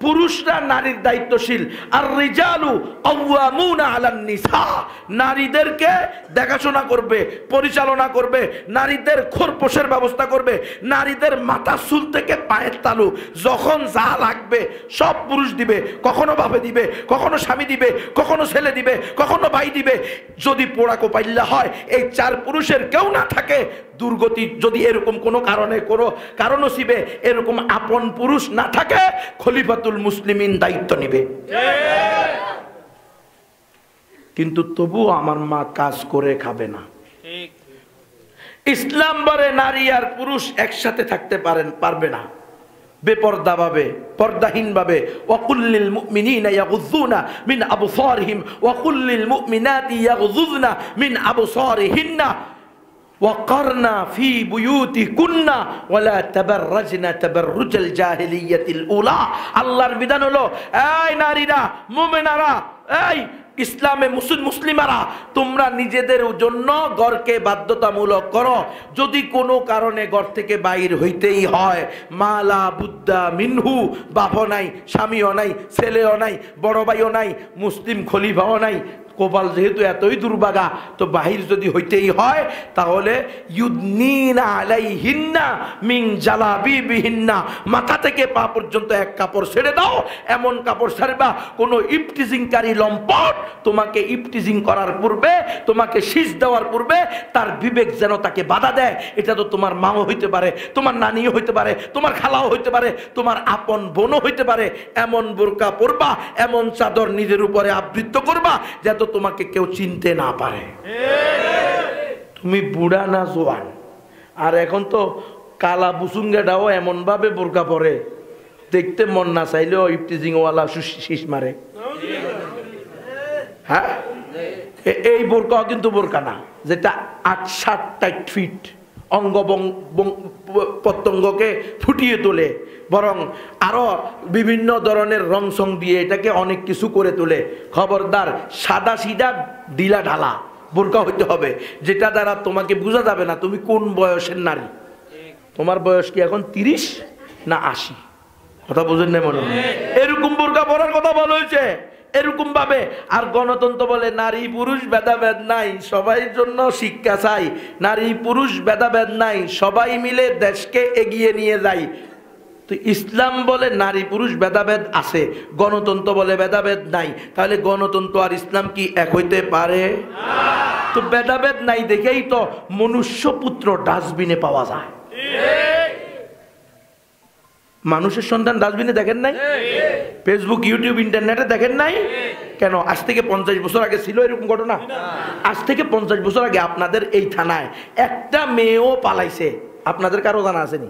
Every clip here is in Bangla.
পুরুষরা নারীর দায়িত্বশীল। আর রিজালু কাওয়ামুনা আলান নিসা, নারীদেরকে দেখাশোনা করবে, পরিচালনা করবে, নারীদের খোরপোশের ব্যবস্থা করবে, নারীদের মাথা চুল থেকে পায়ের তালু যখন যা লাগবে সব পুরুষ দিবে। কখনো বাপে দিবে, কখনো স্বামী দিবে, কখনো ছেলে দিবে, কখনো ভাই দিবে। যদি পোড়া কোপাইল্লা হয়, এই চার পুরুষের কেউ না থাকে, দুর্গতি যদি এরকম কোনো কারণ নসিবে এরকম আপন পুরুষ না থাকে, খলিফাতুল মুসলিমিন দায়িত্ব নিবে। কিন্তু তবুও আমার মা কাজ করে খাবে না। ইসলাম বলে নারী আর পুরুষ একসাথে থাকতে পারবে না, বেপর্দা ভাবে, পর্দাহীন ভাবে। ওয়াকুল্লিল মুমিনিনা ইয়াগুযুনা মিন আবসারিহিম ওয়াকুল্লিল মুমিনাতি ইয়াগুযুনা মিন আবসারিহিন্না ওয়াকারনা ফি বুয়ুতিকুন্না ওয়ালা তাবাররাজনা তাবাররুজাল জাহিলিয়াতিল উলা। আল্লাহর বিধান হলো, এই নারীরা, মুমিনারা, এই ইসলামে মুসলিমারা, তোমরা নিজেদের জন্য ঘরকে বাধ্যতামূলক করো। যদি কোনো কারণে ঘর থেকে বাইর হইতেই হয়, মালা বুদ্ধা মিনহু, বাপও নাই, স্বামীও নাই, ছেলেও নাই, বড় ভাইও নাই, মুসলিম খলিফাও নাই, কপাল যেহেতু এতই দুর্ভাগা, তো বাহির যদি হইতেই হয় তাহলে ইউদনিনা আলাইহিন্না মিন জালাবিবিহিন্না, মাথা থেকে পা পর্যন্ত এক কাপড় ছেড়ে দাও। এমন কাপড় ছাড়বা কোনো ইফটিজিংকারী লম্পট তোমাকে ইফটিজিং করার পূর্বে, তোমাকে শীষ দেওয়ার পূর্বে তার বিবেক যেন তাকে বাধা দেয়। এটা তো তোমার মাও হইতে পারে, তোমার নানিও হইতে পারে, তোমার খালাও হইতে পারে, তোমার আপন বোনও হইতে পারে। এমন বোরকা পরবা, এমন চাদর নিজের উপরে আবৃত করবা যাতে তোমাকে কেউ চিনতে না পারে তুমি বুড়া না জোয়ান। আর এখন তো কালা বুসুঙ্গাটাও এমন ভাবে বোরকা পরে, দেখতে মন না চাইলেও ইফটিজিং ওয়ালা শীষ মারে। হ্যাঁ, এই বোরকাও কিন্তু বোরকা না, যেটা 8-7 ফিট অঙ্গ প্রত্যঙ্গকে ফুটিয়ে তোলে, বরং আরো বিভিন্ন ধরনের রংসং দিয়ে এটাকে অনেক কিছু করে তোলে। খবরদার, সাদা সিধা ঢিলা ঢালা বোরকা হইতে হবে, যেটা দ্বারা তোমাকে বোঝা যাবে না তুমি কোন বয়সের নারী। তোমার বয়স কি এখন 30 না 80? কথা বুঝেন না মনে হয়? এরকম বোরকা পরার কথা বলা হয়েছে এরকম ভাবে। আর গণতন্ত্র বলে নারী পুরুষ ভেদাভেদ নাই, সবাই জন্য শিক্ষা চাই, নারী পুরুষ ভেদাভেদ নাই, সবাই মিলে দেশকে এগিয়ে নিয়ে যাই। তো ইসলাম বলে নারী পুরুষ ভেদাভেদ আছে, গণতন্ত্র বলে ভেদাভেদ নাই। তাহলে গণতন্ত্র আর ইসলাম কি এক হইতে পারে? তো ভেদাভেদ নাই দেখেই তো মনুষ্য পুত্র ডাস্টবিনে পাওয়া যায়। মানুষের সন্তান ডাস্টবিনে দেখেন নাই? ফেসবুক, ইউটিউব, ইন্টারনেটে দেখেন নাই? কেন? আজ থেকে 50 বছর আগে ছিল এরকম ঘটনা? আজ থেকে 50 বছর আগে আপনাদের এই থানায় একটা মেয়েও পালাইছে, আপনাদের কারো জানা আসেনি?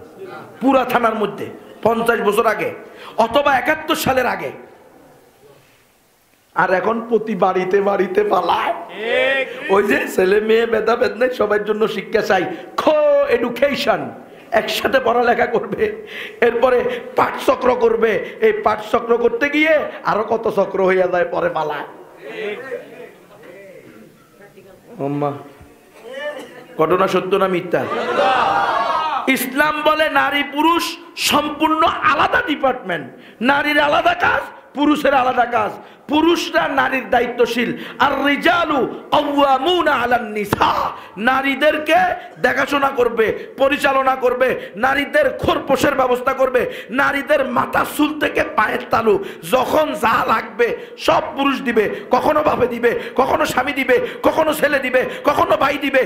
পুরা থানার মধ্যে 50 বছর আগে অথবা 71 সালের আগে। আর এখন প্রতি বাড়িতে বাড়িতে পালায়। ওই যে ছেলে মেয়ে ভেদাভেদ নাই, সবার জন্য শিক্ষা চাই, কো এডুকেশন, একসাথে পড়ালেখা করবে, এরপরে পাঠচক্র করবে। এই পাঠচক্র করতে গিয়ে আরো কত চক্র হইয়া যায়, পরে পালায়। ঘটনা সত্য না মিথ্যা? ইসলাম বলে নারী পুরুষ সম্পূর্ণ আলাদা ডিপার্টমেন্ট, নারীর আলাদা কাজ, পুরুষের আলাদা কাজ। পুরুষরা নারীর দায়িত্বশীল। আর রিজালু কাওয়ামুনা আলান নিসা, নারীদেরকে দেখাশোনা করবে, পরিচালনা করবে, নারীদের খোরপোশের ব্যবস্থা করবে, নারীদের মাথা চুল থেকে পায়ের তালু যখন যা লাগবে সব পুরুষ দিবে। কখনো বাপে দিবে, কখনো স্বামী দিবে, কখনো ছেলে দিবে, কখনো ভাই দিবে।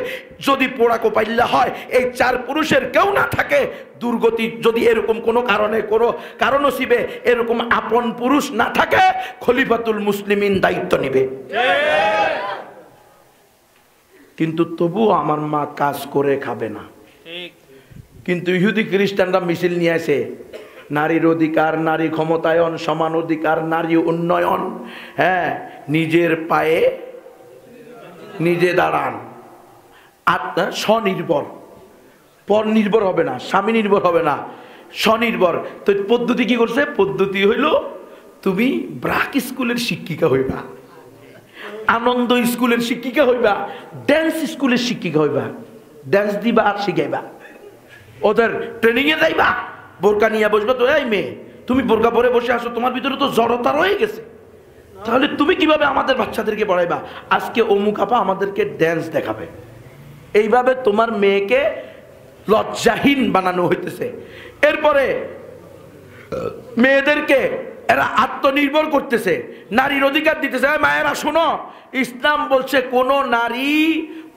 যদি পোড়া কোপাইল্লা হয়, এই চার পুরুষের কেউ না থাকে, দুর্গতি যদি এরকম কোনো কারণ নসিবে এরকম আপন পুরুষ না থাকে, খলিফাতুল মুসলিমিন দায়িত্ব নিবে। কিন্তু তবুও আমার মা কাজ করে খাবে না। কিন্তু ইহুদি খ্রিস্টানরা মিছিল নিয়ে আসে, নারীর অধিকার, নারী ক্ষমতায়ন, সমান অধিকার, নারী উন্নয়ন। হ্যাঁ, নিজের পায়ে নিজে দাঁড়ান, স্বনির্ভর, পর নির্ভর হবে না, স্বামী নির্ভর হবে না, স্বনির্ভর। তো পদ্ধতি কি করছে? পদ্ধতি হইল তুমি ব্রাক স্কুলের শিক্ষিকা হইবা, আনন্দ স্কুলের শিক্ষিকা হইবা, ড্যান্স স্কুলের শিক্ষিকা হইবা, ড্যান্স দিবা আর শিখাইবা, ওদের ট্রেনিং এ যাইবা, বোরকা নিয়ে বসবা। তো এই মেয়ে, তুমি বোরকা পরে বসে আসো, তোমার ভিতরে তো জড়তা রয়ে গেছে, তাহলে তুমি কিভাবে আমাদের বাচ্চাদেরকে পড়াইবা? আজকে অমুক আপা আমাদেরকে ড্যান্স দেখাবে, এইভাবে তোমার মেয়েকে লজ্জাহীন বানানো হইতেছে। এরপরে মেয়েদেরকে এরা আত্মনির্ভর করতেছে, নারীর অধিকার দিতেছে। মায়েরা শোনো, ইসলাম বলছে কোন নারী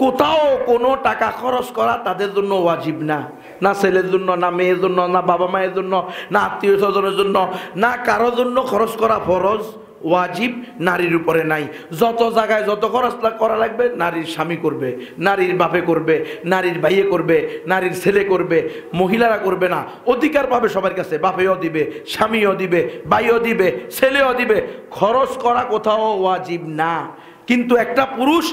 কোথাও কোনো টাকা খরচ করা তাদের জন্য ওয়াজিব না, না ছেলের জন্য, না মেয়ের জন্য, না বাবা মায়ের জন্য, না আত্মীয় স্বজনের জন্য, না কারো জন্য খরচ করা ফরজ ওয়াজিব নারীর উপরে নাই। যত জায়গায় যত খরচ করা লাগবে নারীর স্বামী করবে, নারীর বাপে করবে, নারীর ভাইয়ে করবে, নারীর ছেলে করবে, মহিলারা করবে না। অধিকার পাবে সবার কাছে, বাপেও দিবে, স্বামীও দিবে, ভাইও দিবে, ছেলেও দিবে। খরচ করা কোথাও ওয়াজিব না। কিন্তু একটা পুরুষ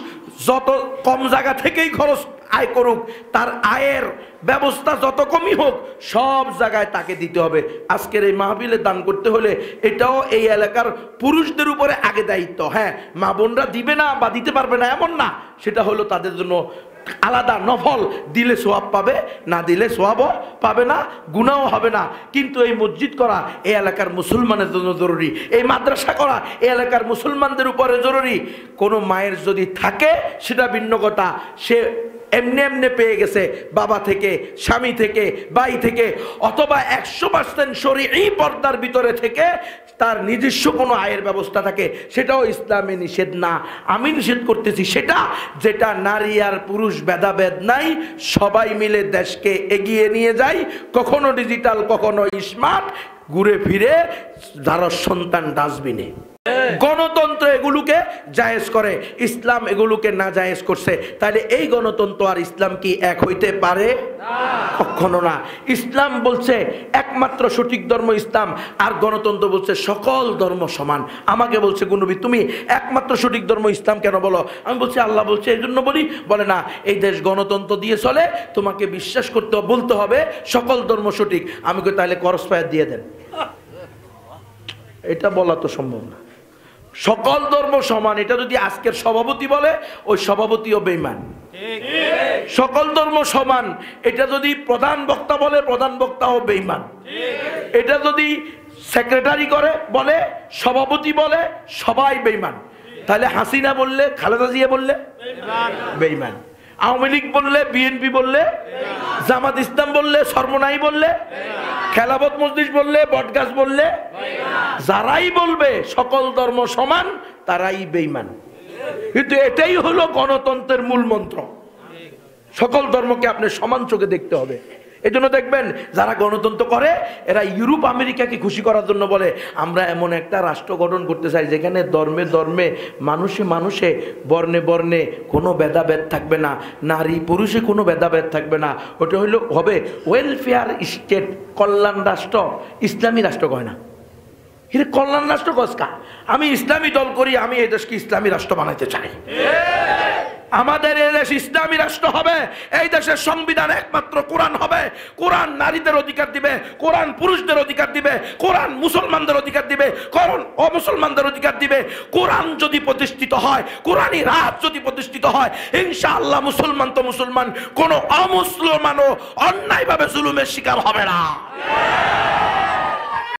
যত কম জায়গা থেকেই খরচ আয় করুক, তার আয়ের ব্যবস্থা যত কমই হোক, সব জায়গায় তাকে দিতে হবে। আজকের এই মাহফিলে দান করতে হলে এটাও এই এলাকার পুরুষদের উপরে আগে দায়িত্ব। হ্যাঁ, মা বোনরা দিবে না বা দিতে পারবে না এমন না, সেটা হলো তাদের জন্য আলাদা নফল, দিলে সোয়াব পাবে, না দিলে সোয়াবও পাবে না, গুনাহও হবে না। কিন্তু এই মসজিদ করা এই এলাকার মুসলমানের জন্য জরুরি, এই মাদ্রাসা করা এই এলাকার মুসলমানদের উপরে জরুরি। কোনো মায়ের যদি থাকে সেটা ভিন্ন কথা, সে এমনি এমনি পেয়ে গেছে বাবা থেকে, স্বামী থেকে, ভাই থেকে, অথবা 100% শরীঈ পর্দার ভিতরে থেকে তার নিজস্ব কোনো আয়ের ব্যবস্থা থাকে, সেটাও ইসলামে নিষেধ না। আমি নিষেধ করতেছি সেটা যেটা নারী আর পুরুষ ভেদাভেদ নাই, সবাই মিলে দেশকে এগিয়ে নিয়ে যায়, কখনো ডিজিটাল কখনো স্মার্ট, ঘুরে ফিরে যারা সন্তান ডাস্টবিনে। গণতন্ত্র এগুলোকে জায়েজ করে, ইসলাম এগুলোকে না জায়েজ করছে। তাহলে এই গণতন্ত্র আর ইসলাম কি এক হইতে পারে? কখনো না। ইসলাম বলছে একমাত্র সঠিক ধর্ম ইসলাম, আর গণতন্ত্র বলছে সকল ধর্ম সমান। আমাকে বলছে নবী তুমি একমাত্র সঠিক ধর্ম ইসলাম কেন বলো? আমি বলছি আল্লাহ বলছে এই জন্য বলি। বলে না, এই দেশ গণতন্ত্র দিয়ে চলে, তোমাকে বিশ্বাস করতে বলতে হবে সকল ধর্ম সঠিক। আমি কই তাহলে করস ফায়ার দিয়ে দেন। এটা বলা তো সম্ভব না। সকল ধর্ম সমান এটা যদি আজকের সভাপতি বলে, ওই সভাপতিও বেঈমান। সকল ধর্ম সমান এটা যদি প্রধান বক্তা বলে, প্রধান বক্তাও বেঈমান। এটা যদি সেক্রেটারি করে বলে, সভাপতি বলে, সবাই বেঈমান। তাহলে হাসিনা বললে, খালেদা জিয়া বললে বেঈমান, আওয়ামী লীগ বললে, বিএনপি বললে, জামাত ইসলাম বললে, সর্বনাই বললে, খেলাফত মজলিস বললে, বটগাছ বললে, যারাই বলবে সকল ধর্ম সমান তারাই বেঈমান। কিন্তু এটাই হলো গণতন্ত্রের মূল মন্ত্র, সকল ধর্মকে আপনি সমান চোখে দেখতে হবে। এই জন্য দেখবেন যারা গণতন্ত্র করে এরা ইউরোপ আমেরিকাকে খুশি করার জন্য বলে আমরা এমন একটা রাষ্ট্র গঠন করতে চাই যেখানে ধর্মে ধর্মে, মানুষে মানুষে, বর্ণে বর্ণে কোনো ভেদাভেদ থাকবে না, নারী পুরুষে কোনো ভেদাভেদ থাকবে না। ওটা হইল হবে ওয়েলফেয়ার স্টেট, কল্যাণ রাষ্ট্র। ইসলামী রাষ্ট্র কয় না, এটা কল্যাণ রাষ্ট্র কসকা। আমি ইসলামী দল করি, আমি এই দেশকে ইসলামী রাষ্ট্র বানাইতে চাই। আমাদের এই দেশ ইসলামী রাষ্ট্র হবে, এই দেশের সংবিধান একমাত্র কোরআন হবে। কোরআন নারীদের অধিকার দিবে, কোরআন পুরুষদের অধিকার দিবে, কোরআন মুসলমানদের অধিকার দিবে, কোরআন অমুসলমানদের অধিকার দিবে। কোরআন যদি প্রতিষ্ঠিত হয়, কোরআনী রাত যদি প্রতিষ্ঠিত হয়, ইনশাআল্লাহ মুসলমান তো মুসলমান, কোনো অমুসলমানও অন্যায়ভাবে জুলুমের শিকার হবে না।